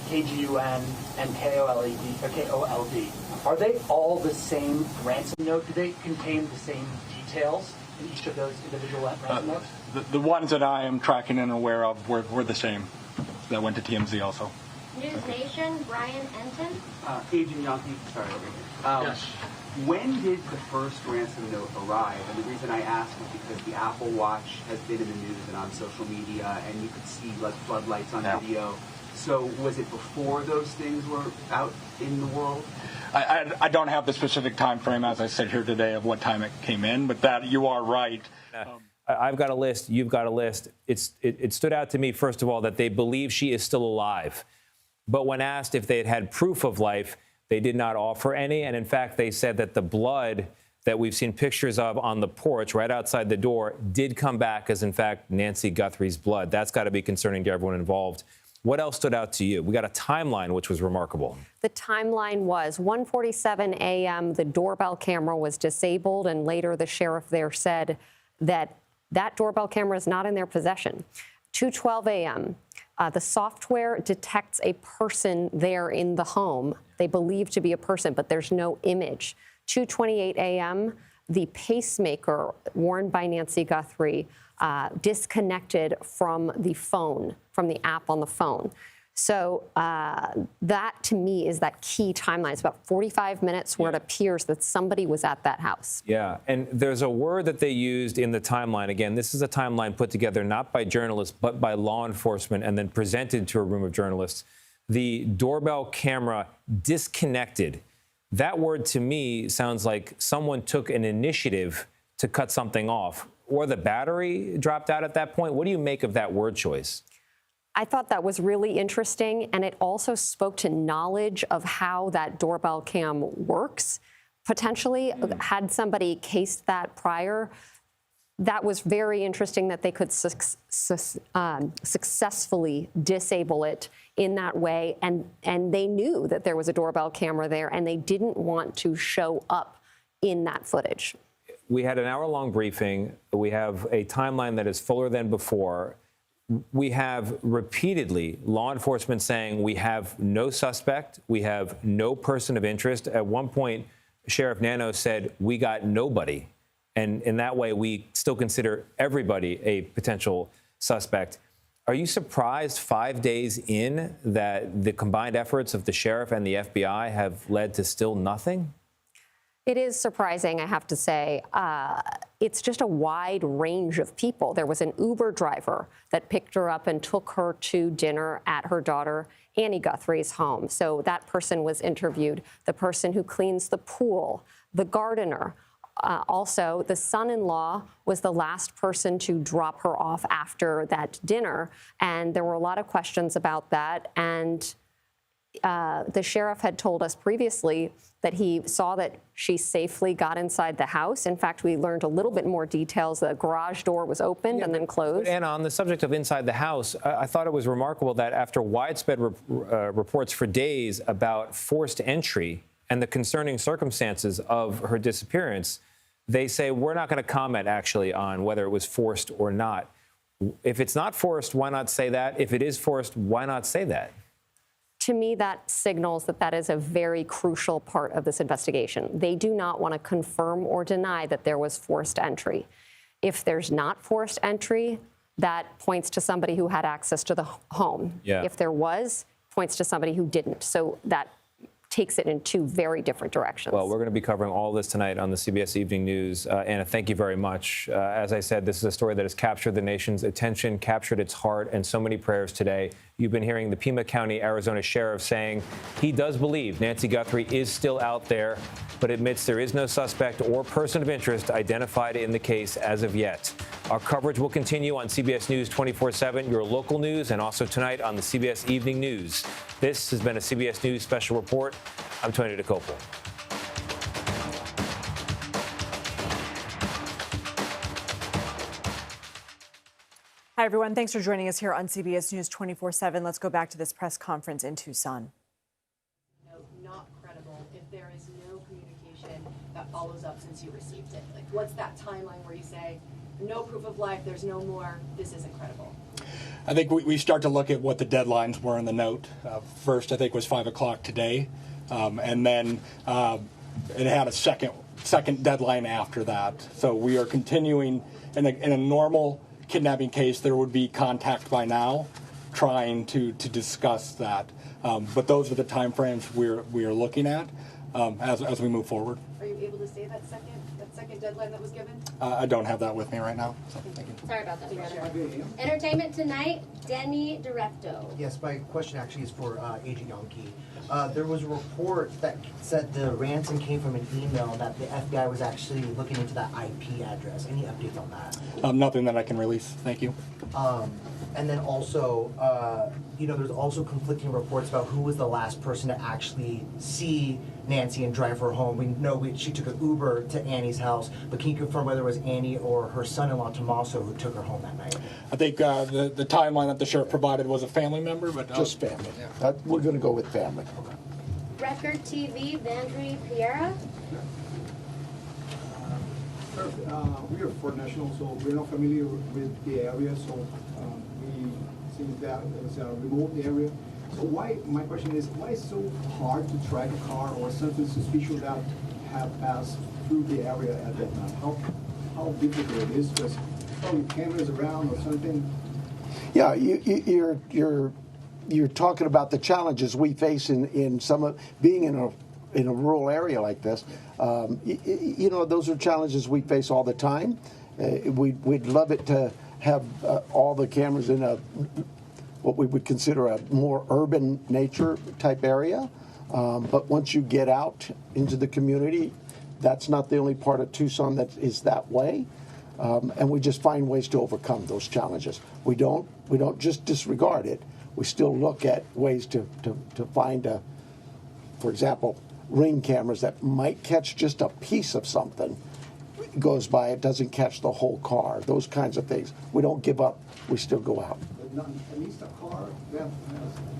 KGUN, and KOLD, are they all the same ransom note? Do they contain the same details in each of those individual ransom notes? The ones that I am tracking and aware of were the same. That went to TMZ also. News Nation, Brian Enton. Agent Yankee, sorry. Yes. When did the first ransom note arrive? And the reason I ask is because the Apple Watch has been in the news and on social media, and you could see like floodlights on video. So was it before those things were out in the world? I don't have the specific time frame, as I said here today, of what time it came in, but that you are right. I've got a list. You've got a list. It stood out to me, first of all, that they believe she is still alive. But when asked if they had proof of life, they did not offer any. And in fact, they said that the blood that we've seen pictures of on the porch right outside the door did come back as, in fact, Nancy Guthrie's blood. That's got to be concerning to everyone involved. What else stood out to you? We got a timeline, which was remarkable. The timeline was 1:47 a.m. The doorbell camera was disabled, and later the sheriff there said that doorbell camera is not in their possession. 2:12 a.m. The software detects a person there in the home. They believe to be a person, but there's no image. 2:28 a.m. The pacemaker worn by Nancy Guthrie disconnected from the phone, from the app on the phone. So that, to me, is that key timeline. It's about 45 minutes where it appears that somebody was at that house. Yeah, and there's a word that they used in the timeline. Again, this is a timeline put together not by journalists, but by law enforcement, and then presented to a room of journalists. The doorbell camera disconnected. That word, to me, sounds like someone took an initiative to cut something off, or the battery dropped out at that point. What do you make of that word choice? I thought that was really interesting, and it also spoke to knowledge of how that doorbell cam works. Potentially, had somebody cased that prior, that was very interesting that they could successfully disable it in that way, and they knew that there was a doorbell camera there, and they didn't want to show up in that footage. We had an hour-long briefing. We have a timeline that is fuller than before. We have repeatedly law enforcement saying we have no suspect, we have no person of interest. At one point, Sheriff Nanos said, we got nobody. And in that way, we still consider everybody a potential suspect. Are you surprised 5 days in that the combined efforts of the sheriff and the FBI have led to still nothing? It is surprising, I have to say. It's just a wide range of people. There was an Uber driver that picked her up and took her to dinner at her daughter Annie Guthrie's home. So that person was interviewed. The person who cleans the pool, the gardener. Also, the son-in-law was the last person to drop her off after that dinner. And there were a lot of questions about that. And the sheriff had told us previously that he saw that she safely got inside the house. In fact, we learned a little bit more details. The garage door was opened and then closed. And on the subject of inside the house, I thought it was remarkable that after widespread reports for days about forced entry and the concerning circumstances of her disappearance, they say, we're not going to comment actually on whether it was forced or not. If it's not forced, why not say that? If it is forced, why not say that? To me, that signals that that is a very crucial part of this investigation. They do not want to confirm or deny that there was forced entry. If there's not forced entry, that points to somebody who had access to the home. Yeah. If there was, points to somebody who didn't. So that takes it in two very different directions. Well, we're going to be covering all this tonight on the CBS Evening News. Anna, thank you very much. As I said, this is a story that has captured the nation's attention, captured its heart, and so many prayers today. You've been hearing the Pima County, Arizona sheriff saying he does believe Nancy Guthrie is still out there, but admits there is no suspect or person of interest identified in the case as of yet. Our coverage will continue on CBS News 24/7, your local news, and also tonight on the CBS Evening News. This has been a CBS News Special Report. I'm Tony DeCopel. Hi, everyone. Thanks for joining us here on CBS News 24/7. Let's go back to this press conference in Tucson. Not credible if there is no communication that follows up since you received it. Like, what's that timeline where you say, no proof of life, there's no more, this isn't credible? I think we start to look at what the deadlines were in the note. First, I think, was 5 o'clock today, and then it had a second deadline after that. So we are continuing in a normal kidnapping case. There would be contact by now, trying to discuss that. But those are the time frames we are looking at as we move forward. Are you able to say that second deadline that was given? I don't have that with me right now. So thank you. Sorry about that. Entertainment Tonight, Denny Directo. Yes, my question actually is for Agent Yankee. There was a report that said the ransom came from an email that the FBI was actually looking into that IP address. Any updates on that? Nothing that I can release. Thank you. And then also, there's also conflicting reports about who was the last person to actually see Nancy and drive her home. We know she took an Uber to Annie's house, but can you confirm whether it was Annie or her son-in-law, Tommaso, who took her home that night? I think the timeline that the sheriff provided was a family member, but just family. Yeah. We're going to go with family. Record TV, Vandry Piera. We are Fort National, so we're not familiar with the area, so we think that it's a remote area. So my question is, why is it so hard to track a car or something suspicious that have passed through the area at that time? How difficult it is? Just probably cameras around or something? Yeah, you're talking about the challenges we face in some of being in a rural area like this. Those are challenges we face all the time. We'd love it to have all the cameras in what we would consider a more urban nature type area. But once you get out into the community, that's not the only part of Tucson that is that way. And we just find ways to overcome those challenges. We don't just disregard it. We still look at ways to find for example, ring cameras that might catch just a piece of something. It goes by, it doesn't catch the whole car. Those kinds of things. We don't give up. We still go out. But not at least a car that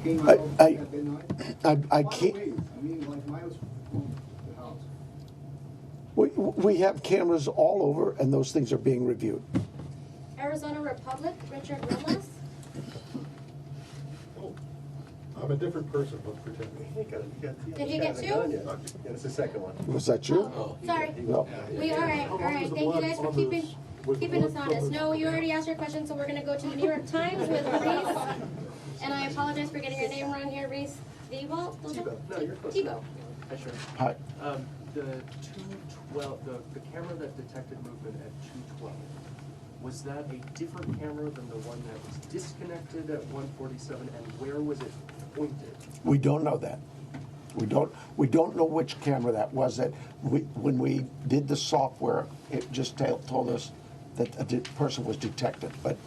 came out at midnight? I can't. I mean, like miles from the house. We have cameras all over, and those things are being reviewed. Arizona Republic, Richard Willis. I'm a different person, let's pretend. Did you get two? Yeah, it's the second one. Was that you? Oh, sorry. No. All right. Thank you guys for keeping us honest. No, you already asked your question, so we're going to go to the New York Times with Reese. And I apologize for getting your name wrong here, Reese. Thibault? No, you're close. Thibault. Hi, sure. Hi. the 212, the camera that detected movement at 212, was that a different camera than the one that was disconnected at 147, and where was it pointed? We don't know that. We don't know which camera that was. When we did the software, it just told us that a person was detected, but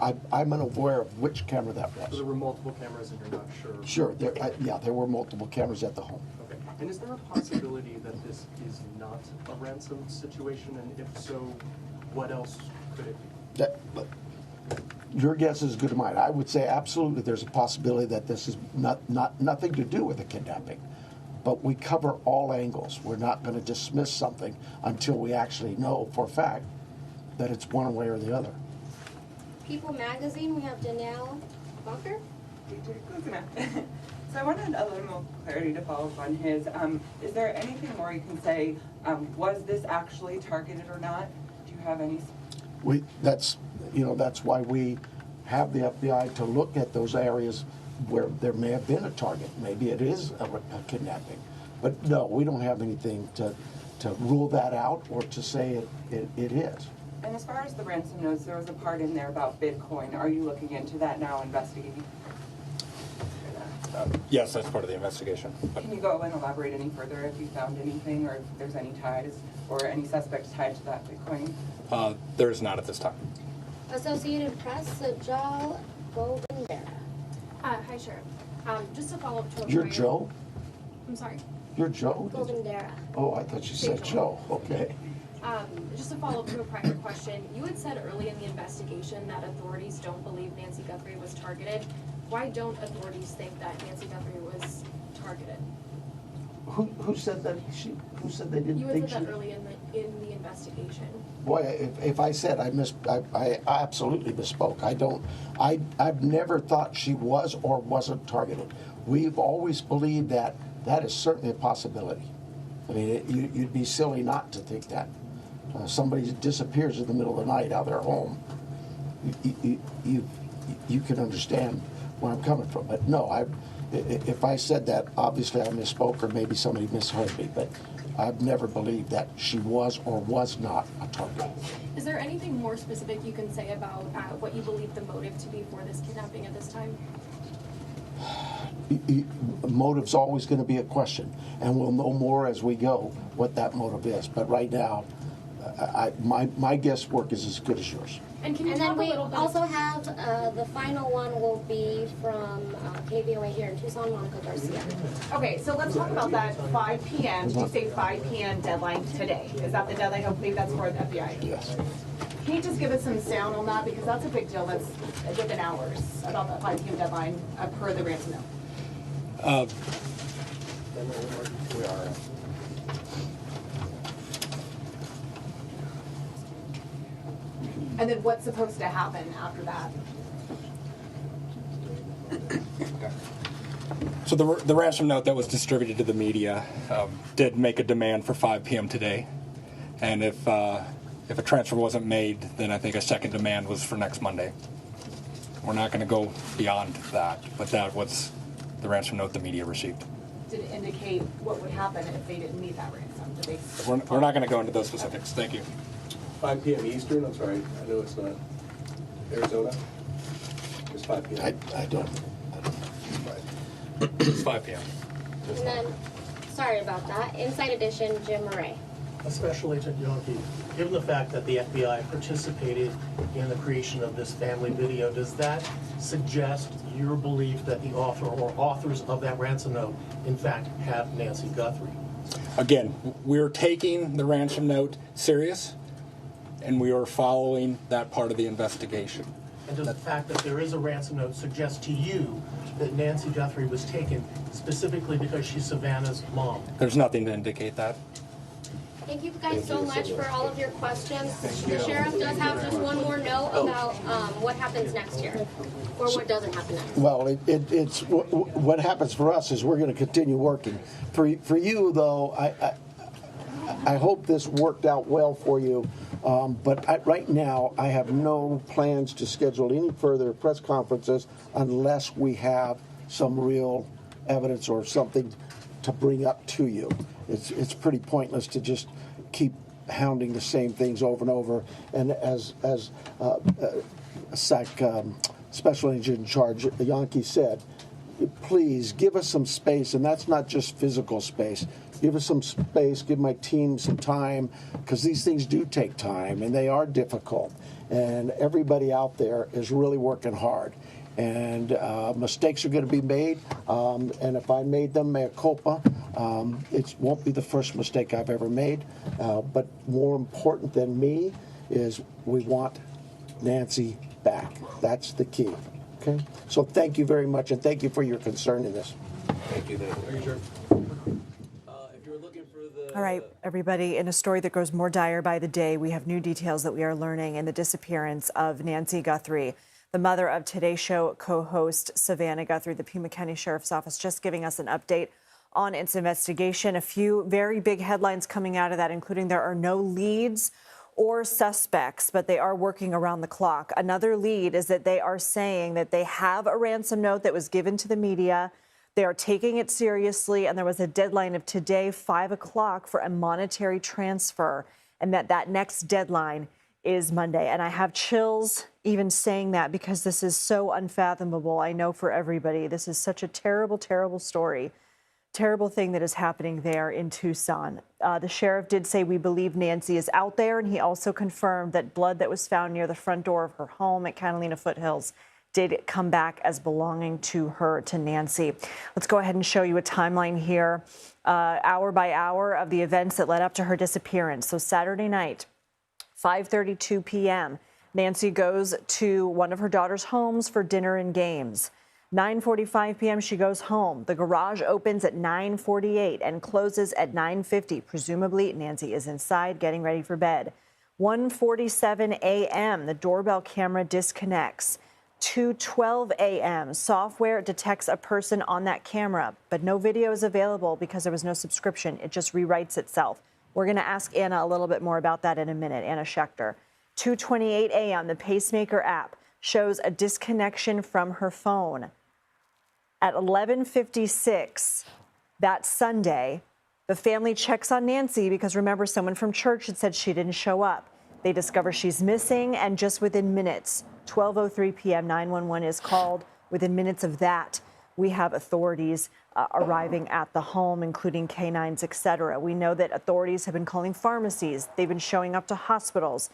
I'm unaware of which camera that was. So there were multiple cameras and you're not sure? Sure, there were multiple cameras at the home. Okay. And is there a possibility that this is not a ransom situation, and if so, what else could it be? Your guess is as good as mine. I would say absolutely there's a possibility that this is nothing to do with a kidnapping. But we cover all angles. We're not going to dismiss something until we actually know for a fact that it's one way or the other. People Magazine, we have Danielle Bunker. So I wanted a little more clarity to follow up on his. Is there anything more you can say? Was this actually targeted or not? Do you have any? That's why we have the FBI to look at those areas where there may have been a target. Maybe it is a kidnapping. But no, we don't have anything to rule that out or to say it is. And as far as the ransom notes, there was a part in there about Bitcoin. Are you looking into that now, investigating? Yes, that's part of the investigation. Can you go and elaborate any further if you found anything, or if there's any ties or any suspects tied to that Bitcoin? There is not at this time. Associated Press, Joel Goldendera. Hi, Sheriff. Just to follow up to a You're prior- Joe? I'm sorry. You're Joe? Goldendera. Oh, I thought you said Joe. Okay. Just to follow up to a prior question, you had said early in the investigation that authorities don't believe Nancy Guthrie was targeted. Why don't authorities think that Nancy Guthrie was targeted? Who said that? Who said they didn't You had think said she? that early in the investigation. Boy, if I said I absolutely misspoke. I've never thought she was or wasn't targeted. We've always believed that is certainly a possibility. I mean, you'd be silly not to think that. Somebody disappears in the middle of the night out of their home. You can understand where I'm coming from. But no, if I said that, obviously I misspoke, or maybe somebody misheard me. But I've never believed that she was or was not a target. Is there anything more specific you can say about what you believe the motive to be for this kidnapping at this time? Motive's always going to be a question, and we'll know more as we go what that motive is. But right now, my guesswork is as good as yours. And can you And talk then a we little bit? also have the final one will be from KVOA here in Tucson, Monica Garcia. Okay, so let's talk about that 5 p.m. Did you say 5 p.m. deadline today? Is that the deadline? I believe that's for the FBI. Yes. Can you just give us some sound on that? Because that's a big deal. That's within hours about that 5 p.m. deadline per the ransom note. We are. And then what's supposed to happen after that? So the ransom note that was distributed to the media did make a demand for 5 p.m. today, and if a transfer wasn't made, then I think a second demand was for next Monday. We're not going to go beyond that, but that was the ransom note the media received. Did it indicate what would happen if they didn't meet that ransom? Did they? We're not going to go into those specifics. Thank you. 5 p.m. Eastern, I'm sorry, I know it's not Arizona. It's 5 p.m. I don't. It's 5 p.m. And then, sorry about that, Inside Edition, Jim Murray. Special Agent Yonke, given the fact that the FBI participated in the creation of this family video, does that suggest your belief that the author or authors of that ransom note, in fact, have Nancy Guthrie? Again, we're taking the ransom note serious, and we are following that part of the investigation. And does the fact that there is a ransom note suggest to you that Nancy Guthrie was taken specifically because she's Savannah's mom? There's nothing to indicate that. Thank you guys so much for all of your questions. The sheriff does have just one more note about what happens next year, or what doesn't happen next. Well, it's what happens for us is we're going to continue working. For you, though, I hope this worked out well for you. But right now, I have no plans to schedule any further press conferences unless we have some real evidence or something to bring up to you. it's pretty pointless to just keep hounding the same things over and over. And as Special Agent in Charge Yankee said, please give us some space, and that's not just physical space. Give us some space, give my team some time, because these things do take time, and they are difficult. And everybody out there is really working hard. And mistakes are going to be made, and if I made them, mea culpa. It won't be the first mistake I've ever made, but more important than me is we want Nancy back. That's the key. Okay? So thank you very much, and thank you for your concern in this. Thank you, Nancy. Thank you, sir. All right, everybody, in a story that grows more dire by the day, we have new details that we are learning in the disappearance of Nancy Guthrie, the mother of Today's Show co-host Savannah Guthrie. The Pima County Sheriff's Office just giving us an update on its investigation. A few very big headlines coming out of that, including there are no leads or suspects, but they are working around the clock. Another lead is that they are saying that they have a ransom note that was given to the media. They are taking it seriously, and there was a deadline of today, 5 o'clock, for a monetary transfer, and that next deadline is Monday. And I have chills even saying that because this is so unfathomable. I know for everybody, this is such a terrible, terrible story. Terrible thing that is happening there in Tucson. The sheriff did say we believe Nancy is out there, and he also confirmed that blood that was found near the front door of her home at Catalina Foothills did come back as belonging to her, to Nancy. Let's go ahead and show you a timeline here, hour by hour, of the events that led up to her disappearance. So Saturday night, 5:32 p.m., Nancy goes to one of her daughter's homes for dinner and games. 9:45 p.m., she goes home. The garage opens at 9:48 and closes at 9:50. Presumably, Nancy is inside getting ready for bed. 1:47 a.m., the doorbell camera disconnects. 2:12 a.m., software detects a person on that camera, but no video is available because there was no subscription. It just rewrites itself. We're going to ask Anna a little bit more about that in a minute, Anna Schechter. 2:28 a.m., the Pacemaker app shows a disconnection from her phone. At 11:56 that Sunday, the family checks on Nancy because, remember, someone from church had said she didn't show up. They discover she's missing, and just within minutes, 12:03 p.m., 911 is called. Within minutes of that, we have authorities arriving at the home, including canines, etc. We know that authorities have been calling pharmacies. They've been showing up to hospitals.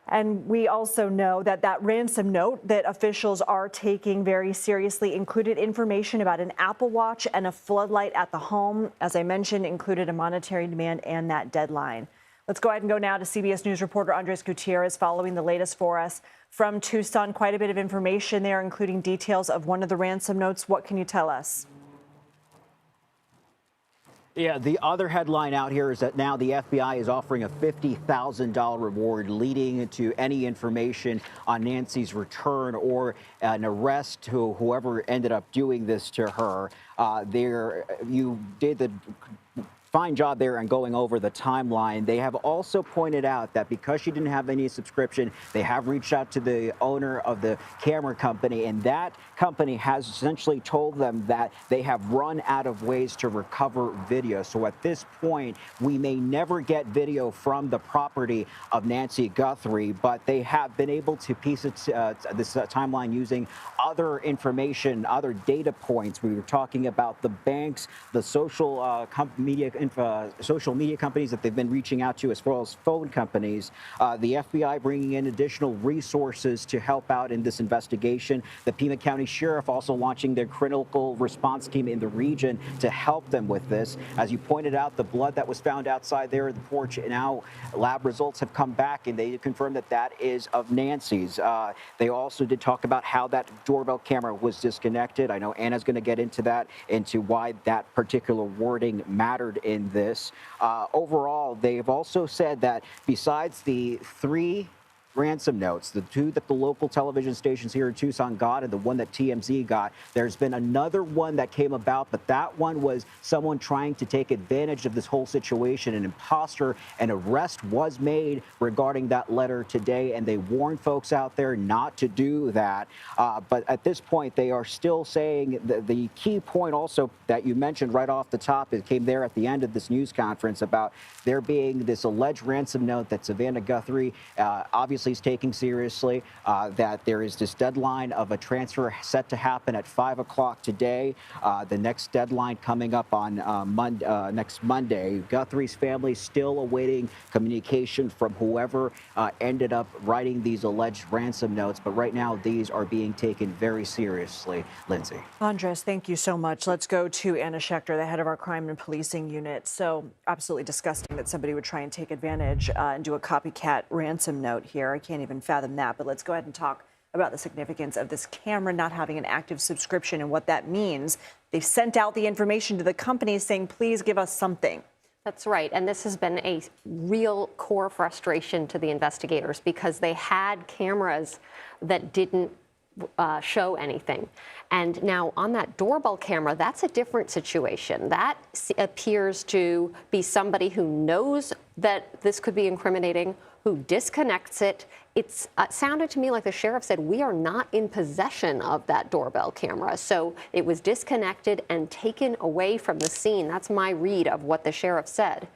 And we also know that that ransom note that officials are taking very seriously included information about an Apple Watch and a floodlight at the home. As I mentioned, included a monetary demand and that deadline. Let's go ahead and go now to CBS News reporter Andres Gutierrez following the latest for us from Tucson. Quite a bit of information there, including details of one of the ransom notes. What can you tell us? Yeah, the other headline out here is that now the FBI is offering a $50,000 reward leading to any information on Nancy's return or an arrest to whoever ended up doing this to her. You did the fine job there on going over the timeline. They have also pointed out that because she didn't have any subscription, they have reached out to the owner of the camera company, and that company has essentially told them that they have run out of ways to recover video. So at this point, we may never get video from the property of Nancy Guthrie, but they have been able to piece this timeline using other information, other data points. We were talking about the banks, the social media companies that they've been reaching out to, as well as phone companies. The FBI bringing in additional resources to help out in this investigation. The Pima County Sheriff also launching their critical response team in the region to help them with this. As you pointed out, the blood that was found outside there at the porch, now lab results have come back, and they confirmed that that is of Nancy's. They also did talk about how that doorbell camera was disconnected. I know Anna's going to get into that, into why that particular wording mattered in this. Overall, they've also said that besides the 3 ransom notes, the two that the local television stations here in Tucson got and the one that TMZ got. There's been another one that came about, but that one was someone trying to take advantage of this whole situation. An imposter. An arrest was made regarding that letter today, and they warned folks out there not to do that. But at this point, they are still saying the key point also that you mentioned right off the top, it came there at the end of this news conference about there being this alleged ransom note that Savannah Guthrie obviously is taking seriously, that there is this deadline of a transfer set to happen at 5 o'clock today. The next deadline coming up on next Monday. Guthrie's family still awaiting communication from whoever ended up writing these alleged ransom notes, but right now these are being taken very seriously. Lindsay. Andres, thank you so much. Let's go to Anna Schechter, the head of our crime and policing unit. So absolutely disgusting that somebody would try and take advantage and do a copycat ransom note here. I can't even fathom that. But let's go ahead and talk about the significance of this camera not having an active subscription and what that means. They've sent out the information to the companies saying, please give us something. That's right. And this has been a real core frustration to the investigators because they had cameras that didn't show anything. And now on that doorbell camera, that's a different situation. That appears to be somebody who knows that this could be incriminating, who disconnects it. It sounded to me like the sheriff said, we are not in possession of that doorbell camera. So it was disconnected and taken away from the scene. That's my read of what the sheriff said.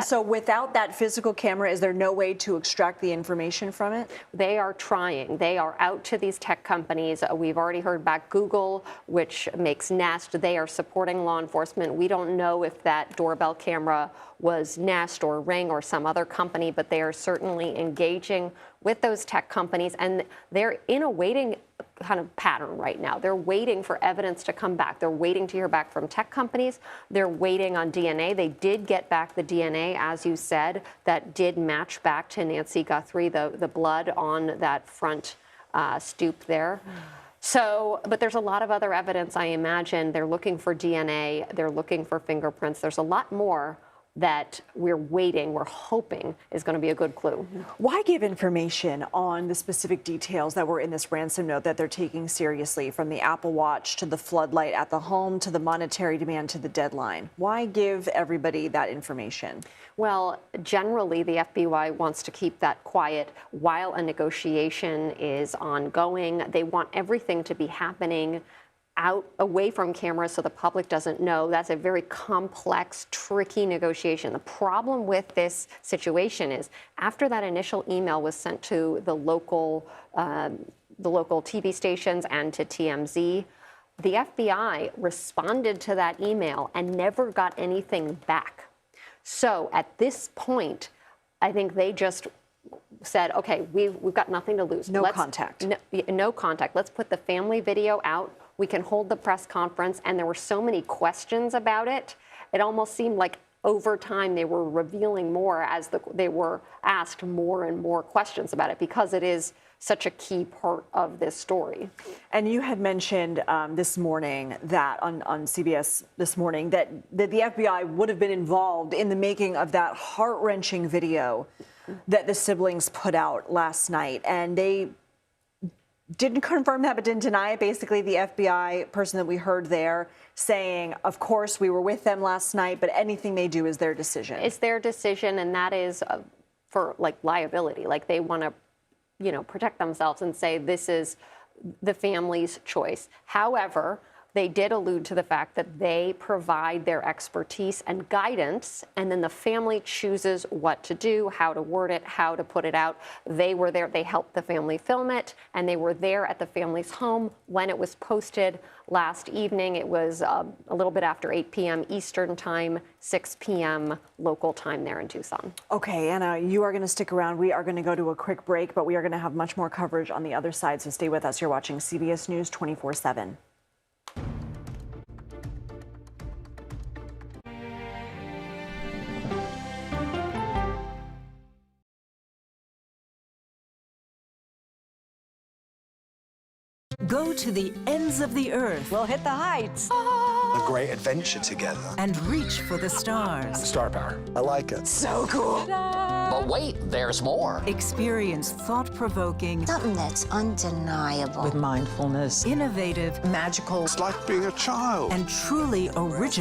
So without that physical camera, is there no way to extract the information from it? They are trying. They are out to these tech companies. We've already heard back Google, which makes Nest. They are supporting law enforcement. We don't know if that doorbell camera was Nest or Ring or some other company, but they are certainly engaging with those tech companies, and they're in a waiting kind of pattern right now. They're waiting for evidence to come back. They're waiting to hear back from tech companies. They're waiting on DNA. They did get back the DNA, as you said, that did match back to Nancy Guthrie, the blood on that front stoop there. So, but there's a lot of other evidence, I imagine. They're looking for DNA. They're looking for fingerprints. There's a lot more that we're hoping is going to be a good clue. Why give information on the specific details that were in this ransom note that they're taking seriously, from the Apple Watch to the floodlight at the home to the monetary demand to the deadline? Why give everybody that information? Well, generally, the FBI wants to keep that quiet while a negotiation is ongoing. They want everything to be happening away from cameras so the public doesn't know. That's a very complex, tricky negotiation. The problem with this situation is after that initial email was sent to the local TV stations and to TMZ, the FBI responded to that email and never got anything back. So at this point, I think they just said, okay, we've got nothing to lose. No contact. No contact. Let's put the family video out. We can hold the press conference. And there were so many questions about it. It almost seemed like over time they were revealing more as they were asked more and more questions about it, because it is such a key part of this story. And you had mentioned this morning that on CBS this morning that the FBI would have been involved in the making of that heart-wrenching video that the siblings put out last night. And they didn't confirm that, but didn't deny it. Basically, the FBI person that we heard there saying, of course, we were with them last night, but anything they do is their decision. It's their decision, and that is for liability. They want to, protect themselves and say this is the family's choice. However, they did allude to the fact that they provide their expertise and guidance, and then the family chooses what to do, how to word it, how to put it out. They were there. They helped the family film it, and they were there at the family's home when it was posted last evening. It was a little bit after 8 p.m. Eastern time, 6 p.m. local time there in Tucson. Okay, Anna, you are going to stick around. We are going to go to a quick break, but we are going to have much more coverage on the other side, so stay with us. You're watching CBS News 24/7. Go to the ends of the earth. We'll hit the heights. A great adventure together. And reach for the stars. Star power. I like it. So cool. But wait, there's more. Experience thought-provoking. Something that's undeniable. With mindfulness. Innovative. Magical. It's like being a child. And truly original.